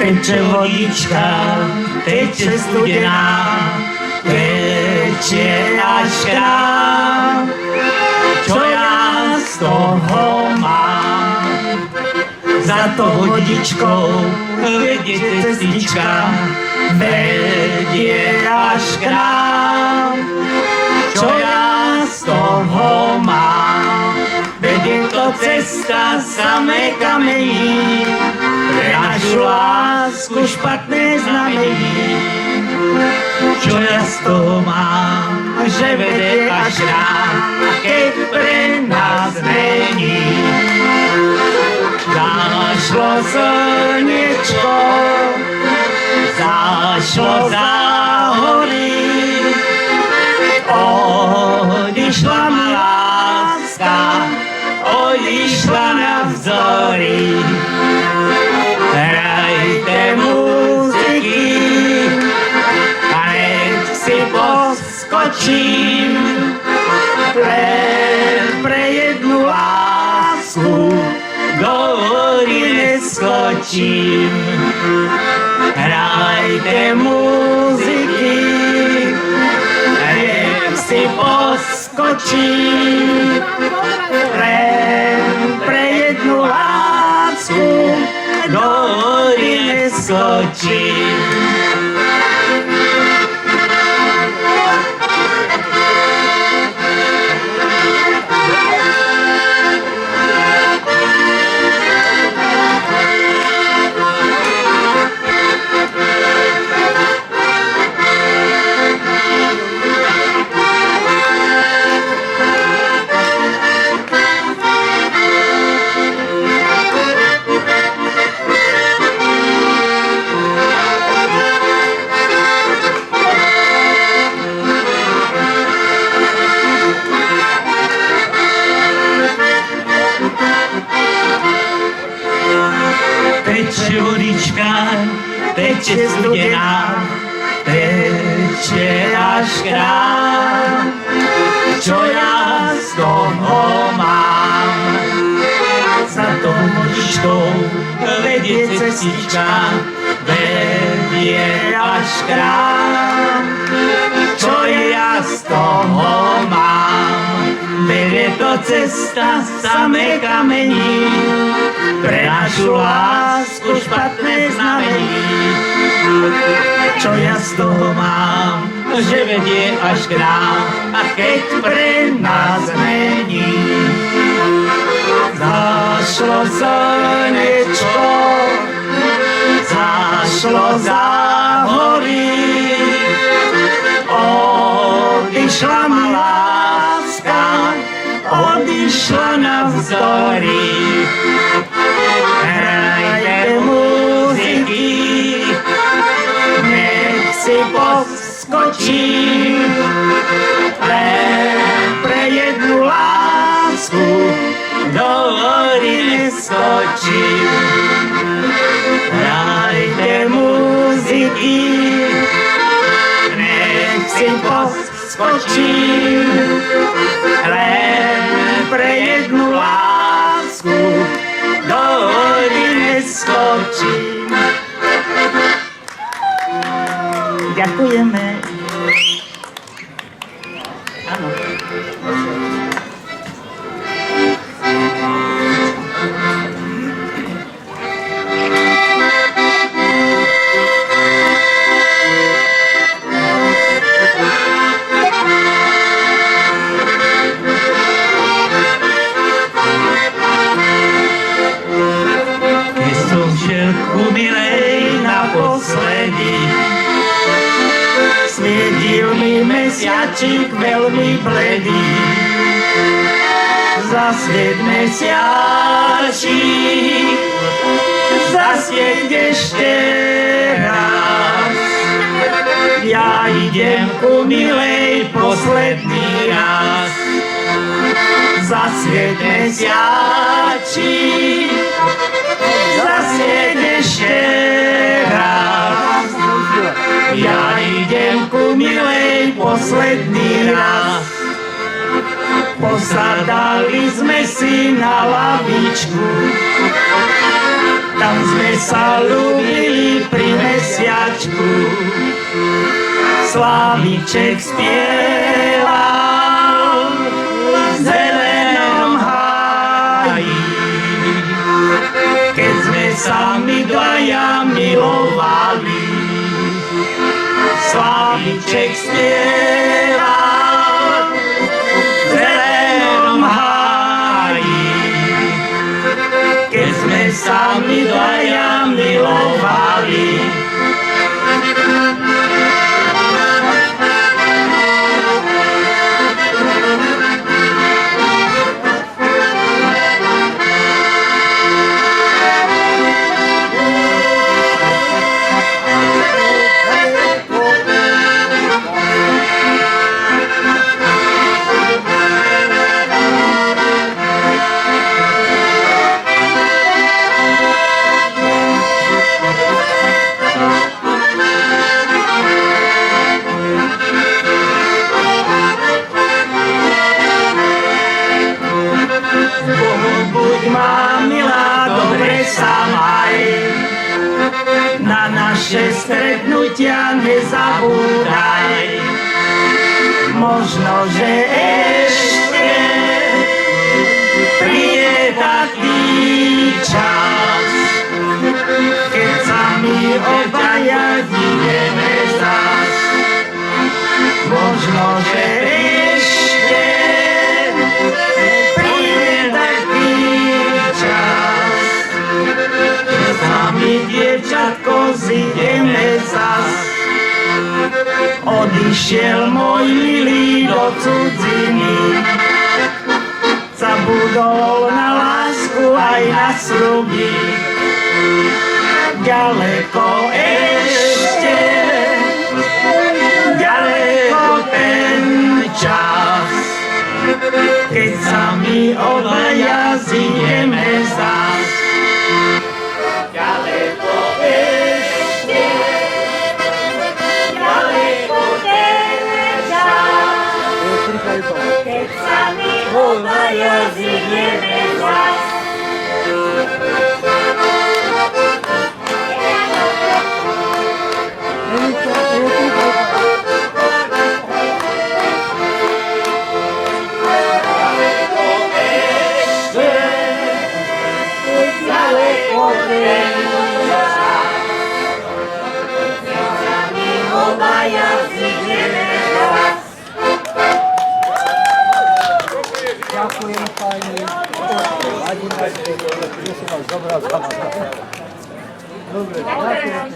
Teče vodička, teče studená, teče až krám. Čo ja z toho mám? Za to vodičkou vedie cestička, vedie až krám. Čo ja z toho mám? Vedie to cesta samé kamení, pre našu lásku špatné znamení. Čo ja z toho mám, že vedie až rám, keď pre nás není. Zašlo slnečko, zašlo za hory, odišla ma láska, odišla navzory. Hrajte muziky a nech si poskočím, pre jednu lásku do hory neskočím. Hrajte muziky a nech si poskočím, pre jednu lásku do hory neskočím. Teče vodička, teče studená, teče až krám. Čo ja z toho mám? Za tou vodičkou vedie cestička, vedie až krám. Čo ja z toho mám? Vedie to cesta samé kamení, pre našu lásku špatné znamení. Čo ja z toho mám, že vedie až k nám, a keď pre nás není. Zašlo slnečko, zašlo za hory, odišla ma láska, odišla navzdory. Hrajte muziky, nech si poskočím, pre jednu lásku do hory neskočím. Hrajte muziky, nech si poskočím, pre jednu lásku do hory neskočím. Ďakujeme. Áno. Sviedil mi mesiačik veľmi bledý. Zasvieť mesiačik, zasvieť ešte raz. Ja idem ku milej posledný raz. Zasvieť mesiačik, zasvieť ešte raz. Ja idem ku milej posledný raz. Posadali sme si na lavičku, tam sme sa ľúbili pri mesiačku. Slavíček spieval v zelenom háji, keď sme sa my dvaja milovali. Slavíček spieval v zelenom háji, keď sme sa my dvaja milovali. Buď má milá, dobre sa maj, na naše stretnutia nezabúdaj. Možno, že ešte príde taký čas, keď sa my obaja ideme zas. Možno, že ešte my dievčatko zideme zas. Odišiel môj milý do cudziny, zabudol na lásku aj na sľuby. Ďaleko ešte, ďaleko ten čas, keď sa my obaja zideme zas. Ďaleko ešte, ďaleko ten čas, keď sa my obaja zideme zas. Ďakujem pani. Vladimír, že si vás zobral za vás. Dobre, ďakujem.